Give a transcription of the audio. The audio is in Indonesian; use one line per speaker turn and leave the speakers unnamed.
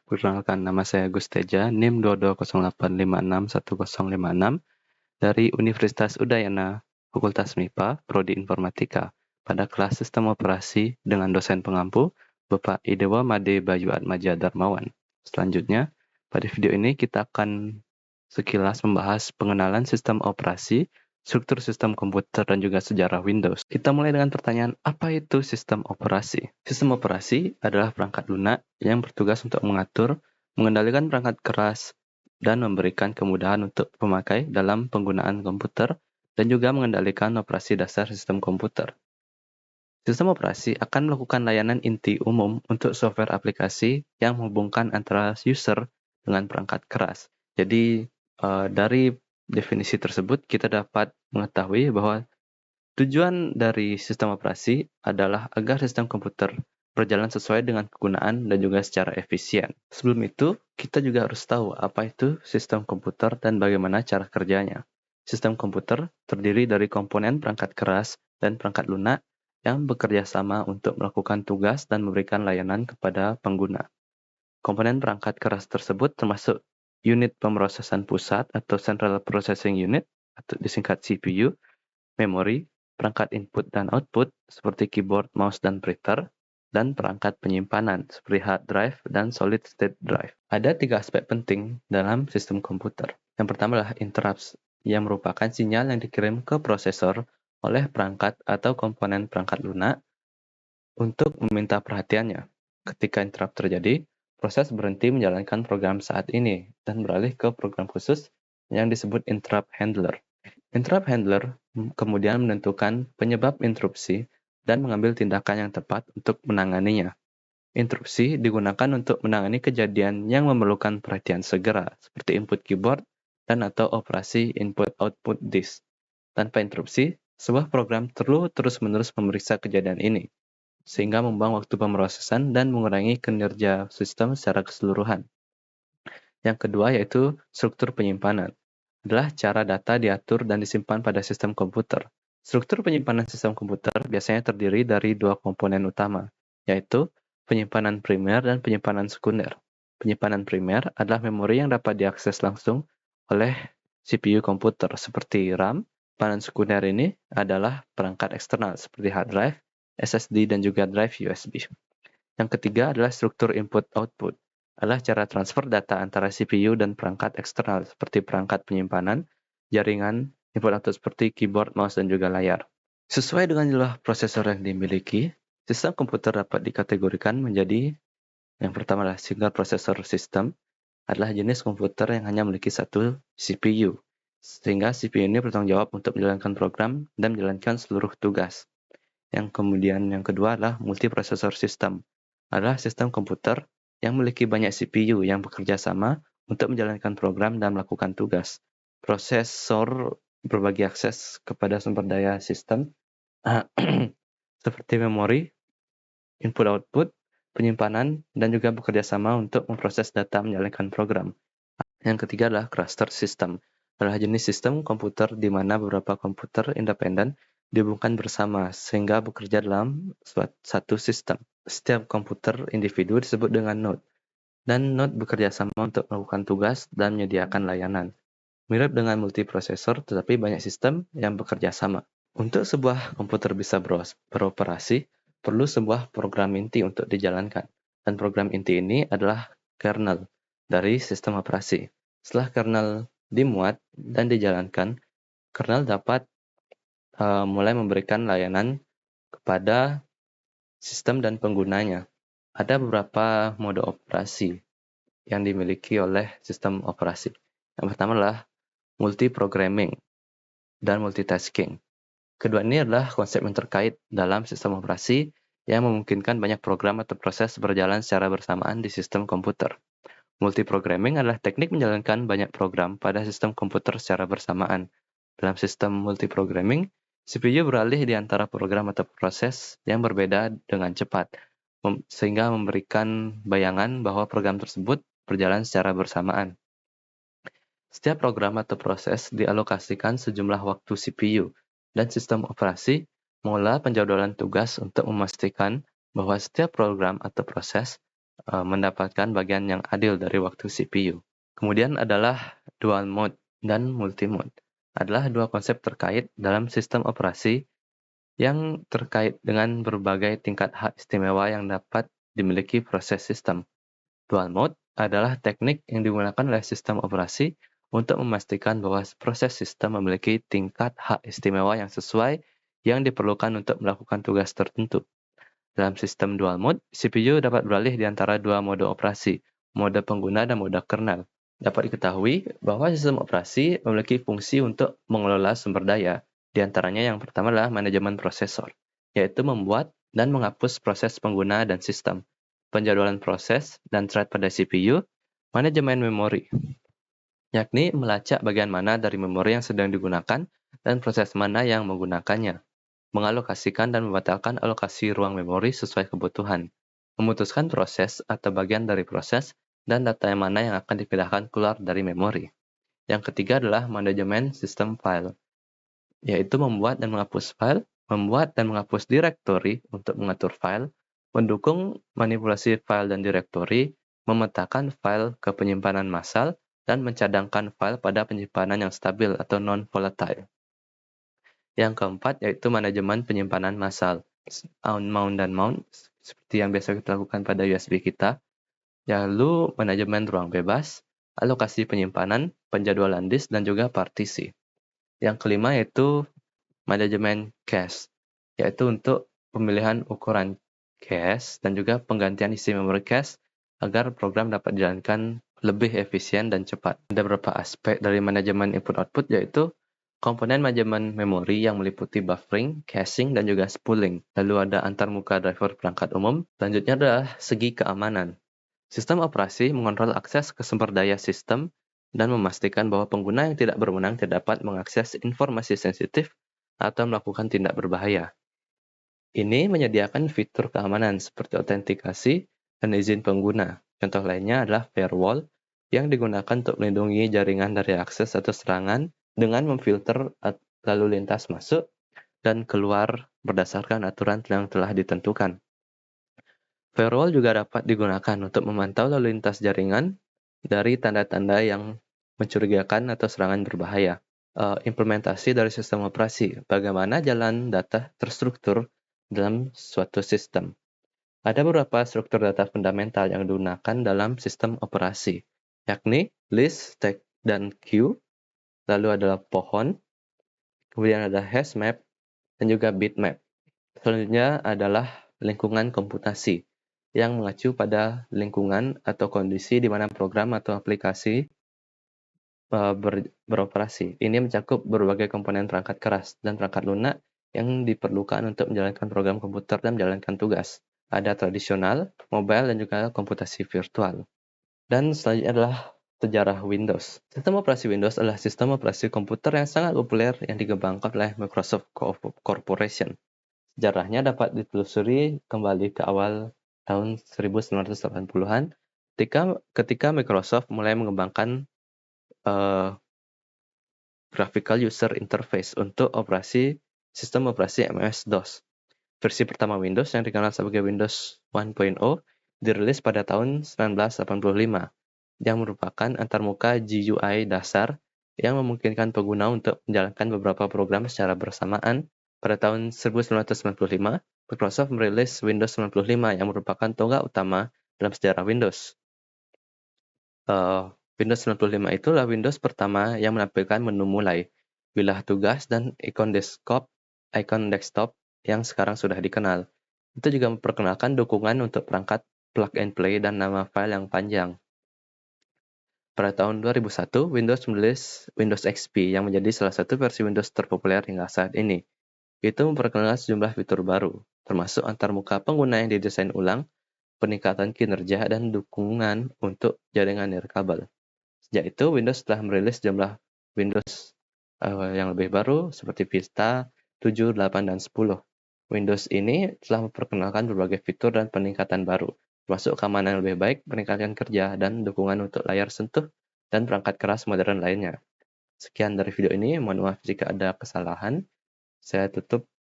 Perkenalkan, nama saya Gus Teja, NIM 2208561056 dari Universitas Udayana, Fakultas MIPA, Prodi Informatika, pada kelas Sistem Operasi dengan dosen pengampu, Bapak Idewa Made Bayu Atmaja Darmawan. Selanjutnya, pada video ini kita akan sekilas membahas pengenalan sistem operasi, struktur sistem komputer, dan juga sejarah Windows. Kita mulai dengan pertanyaan, apa itu sistem operasi? Sistem operasi adalah perangkat lunak yang bertugas untuk mengatur, mengendalikan perangkat keras, dan memberikan kemudahan untuk pemakai dalam penggunaan komputer, dan juga mengendalikan operasi dasar sistem komputer. Sistem operasi akan melakukan layanan inti umum untuk software aplikasi yang menghubungkan antara user dengan perangkat keras. Jadi, dari definisi tersebut, kita dapat mengetahui bahwa tujuan dari sistem operasi adalah agar sistem komputer berjalan sesuai dengan kegunaan dan juga secara efisien. Sebelum itu, kita juga harus tahu apa itu sistem komputer dan bagaimana cara kerjanya. Sistem komputer terdiri dari komponen perangkat keras dan perangkat lunak yang bekerja sama untuk melakukan tugas dan memberikan layanan kepada pengguna. Komponen perangkat keras tersebut termasuk unit pemrosesan pusat atau Central Processing Unit, atau disingkat CPU, memori, perangkat input dan output seperti keyboard, mouse, dan printer, dan perangkat penyimpanan seperti hard drive dan solid state drive. Ada 3 aspek penting dalam sistem komputer. Yang pertama adalah interrupts, yang merupakan sinyal yang dikirim ke prosesor oleh perangkat atau komponen perangkat lunak untuk meminta perhatiannya. Ketika interrupt terjadi, proses berhenti menjalankan program saat ini dan beralih ke program khusus yang disebut interrupt handler. Interrupt handler kemudian menentukan penyebab interupsi dan mengambil tindakan yang tepat untuk menanganinya. Interupsi digunakan untuk menangani kejadian yang memerlukan perhatian segera, seperti input keyboard dan atau operasi input-output disk. Tanpa interupsi, sebuah program perlu terus-menerus memeriksa kejadian ini, sehingga membuang waktu pemrosesan dan mengurangi kinerja sistem secara keseluruhan. Yang kedua yaitu struktur penyimpanan. Adalah cara data diatur dan disimpan pada sistem komputer. Struktur penyimpanan sistem komputer biasanya terdiri dari 2 komponen utama, yaitu penyimpanan primer dan penyimpanan sekunder. Penyimpanan primer adalah memori yang dapat diakses langsung oleh CPU komputer seperti RAM. Penyimpanan sekunder ini adalah perangkat eksternal seperti hard drive, SSD, dan juga drive USB. Yang ketiga adalah struktur input-output, adalah cara transfer data antara CPU dan perangkat eksternal seperti perangkat penyimpanan, jaringan, input-output seperti keyboard, mouse, dan juga layar. Sesuai dengan jumlah prosesor yang dimiliki, sistem komputer dapat dikategorikan menjadi yang pertama adalah single processor system, adalah jenis komputer yang hanya memiliki satu CPU, sehingga CPU ini bertanggung jawab untuk menjalankan program dan menjalankan seluruh tugas. Yang kedua adalah multiprocessor system, adalah sistem komputer yang memiliki banyak CPU yang bekerja sama untuk menjalankan program dan melakukan tugas. Prosesor berbagi akses kepada sumber daya sistem seperti memori, input-output, penyimpanan, dan juga bekerja sama untuk memproses data menjalankan program. Yang ketiga adalah cluster system, adalah jenis sistem komputer di mana beberapa komputer independen dihubungkan bersama sehingga bekerja dalam satu sistem. Setiap komputer individu disebut dengan node, dan node bekerja sama untuk melakukan tugas dan menyediakan layanan. Mirip dengan multiprosesor, tetapi banyak sistem yang bekerja sama. Untuk sebuah komputer bisa beroperasi, perlu sebuah program inti untuk dijalankan. Dan program inti ini adalah kernel dari sistem operasi. Setelah kernel dimuat dan dijalankan, kernel dapat mulai memberikan layanan kepada sistem dan penggunanya. Ada beberapa mode operasi yang dimiliki oleh sistem operasi. Yang pertama adalah multiprogramming dan multitasking. Kedua ini adalah konsep yang terkait dalam sistem operasi yang memungkinkan banyak program atau proses berjalan secara bersamaan di sistem komputer. Multiprogramming adalah teknik menjalankan banyak program pada sistem komputer secara bersamaan. Dalam sistem multiprogramming, CPU beralih di antara program atau proses yang berbeda dengan cepat, sehingga memberikan bayangan bahwa program tersebut berjalan secara bersamaan. Setiap program atau proses dialokasikan sejumlah waktu CPU, dan sistem operasi mengelola penjadwalan tugas untuk memastikan bahwa setiap program atau proses mendapatkan bagian yang adil dari waktu CPU. Kemudian adalah dual mode dan multi mode. Adalah dua konsep terkait dalam sistem operasi yang terkait dengan berbagai tingkat hak istimewa yang dapat dimiliki proses sistem. Dual mode adalah teknik yang digunakan oleh sistem operasi untuk memastikan bahwa proses sistem memiliki tingkat hak istimewa yang sesuai yang diperlukan untuk melakukan tugas tertentu. Dalam sistem dual mode, CPU dapat beralih di antara dua mode operasi, mode pengguna dan mode kernel. Dapat diketahui bahwa sistem operasi memiliki fungsi untuk mengelola sumber daya. Di antaranya yang pertama adalah manajemen prosesor, yaitu membuat dan menghapus proses pengguna dan sistem, penjadwalan proses dan thread pada CPU, manajemen memori, yakni melacak bagian mana dari memori yang sedang digunakan dan proses mana yang menggunakannya, mengalokasikan dan membatalkan alokasi ruang memori sesuai kebutuhan, memutuskan proses atau bagian dari proses, dan data yang mana yang akan dipindahkan keluar dari memori. Yang ketiga adalah manajemen sistem file, yaitu membuat dan menghapus file, membuat dan menghapus direktori untuk mengatur file, mendukung manipulasi file dan direktori, memetakan file ke penyimpanan massal, dan mencadangkan file pada penyimpanan yang stabil atau non-volatile. Yang keempat yaitu manajemen penyimpanan massal, on-mount dan mount, seperti yang biasa kita lakukan pada USB kita. Lalu manajemen ruang bebas, alokasi penyimpanan, penjadwalan disk, dan juga partisi. Yang kelima yaitu manajemen cache, yaitu untuk pemilihan ukuran cache dan juga penggantian isi memori cache agar program dapat dijalankan lebih efisien dan cepat. Ada beberapa aspek dari manajemen input-output yaitu komponen manajemen memori yang meliputi buffering, caching, dan juga spooling. Lalu ada antarmuka driver perangkat umum. Selanjutnya adalah segi keamanan. Sistem operasi mengontrol akses ke sumber daya sistem dan memastikan bahwa pengguna yang tidak berwenang tidak dapat mengakses informasi sensitif atau melakukan tindak berbahaya. Ini menyediakan fitur keamanan seperti autentikasi dan izin pengguna. Contoh lainnya adalah firewall yang digunakan untuk melindungi jaringan dari akses atau serangan dengan memfilter lalu lintas masuk dan keluar berdasarkan aturan yang telah ditentukan. Firewall juga dapat digunakan untuk memantau lalu lintas jaringan dari tanda-tanda yang mencurigakan atau serangan berbahaya. Implementasi dari sistem operasi, bagaimana jalan data terstruktur dalam suatu sistem. Ada beberapa struktur data fundamental yang digunakan dalam sistem operasi, yakni list, stack, dan queue, lalu adalah pohon, kemudian ada hash map, dan juga bitmap. Selanjutnya adalah lingkungan komputasi, yang mengacu pada lingkungan atau kondisi di mana program atau aplikasi beroperasi. Ini mencakup berbagai komponen perangkat keras dan perangkat lunak yang diperlukan untuk menjalankan program komputer dan menjalankan tugas. Ada tradisional, mobile, dan juga komputasi virtual. Dan selanjutnya adalah sejarah Windows. Sistem operasi Windows adalah sistem operasi komputer yang sangat populer yang dikembangkan oleh Microsoft Corporation. Sejarahnya dapat ditelusuri kembali ke awal tahun 1980-an ketika Microsoft mulai mengembangkan Graphical User Interface untuk sistem operasi MS-DOS. Versi pertama Windows yang dikenal sebagai Windows 1.0 dirilis pada tahun 1985 yang merupakan antarmuka GUI dasar yang memungkinkan pengguna untuk menjalankan beberapa program secara bersamaan. Pada tahun 1995, Microsoft merilis Windows 95 yang merupakan tonggak utama dalam sejarah Windows. Windows 95 itulah Windows pertama yang menampilkan menu mulai, wilayah tugas, dan ikon desktop yang sekarang sudah dikenal. Itu juga memperkenalkan dukungan untuk perangkat plug and play dan nama file yang panjang. Pada tahun 2001, Windows merilis Windows XP yang menjadi salah satu versi Windows terpopuler hingga saat ini. Itu memperkenalkan sejumlah fitur baru, termasuk antarmuka pengguna yang didesain ulang, peningkatan kinerja, dan dukungan untuk jaringan nirkabel. Sejak itu, Windows telah merilis sejumlah Windows yang lebih baru seperti Vista, 7, 8, dan 10. Windows ini telah memperkenalkan berbagai fitur dan peningkatan baru, termasuk keamanan yang lebih baik, peningkatan kerja, dan dukungan untuk layar sentuh dan perangkat keras modern lainnya. Sekian dari video ini, mohon maaf jika ada kesalahan. Saya tutup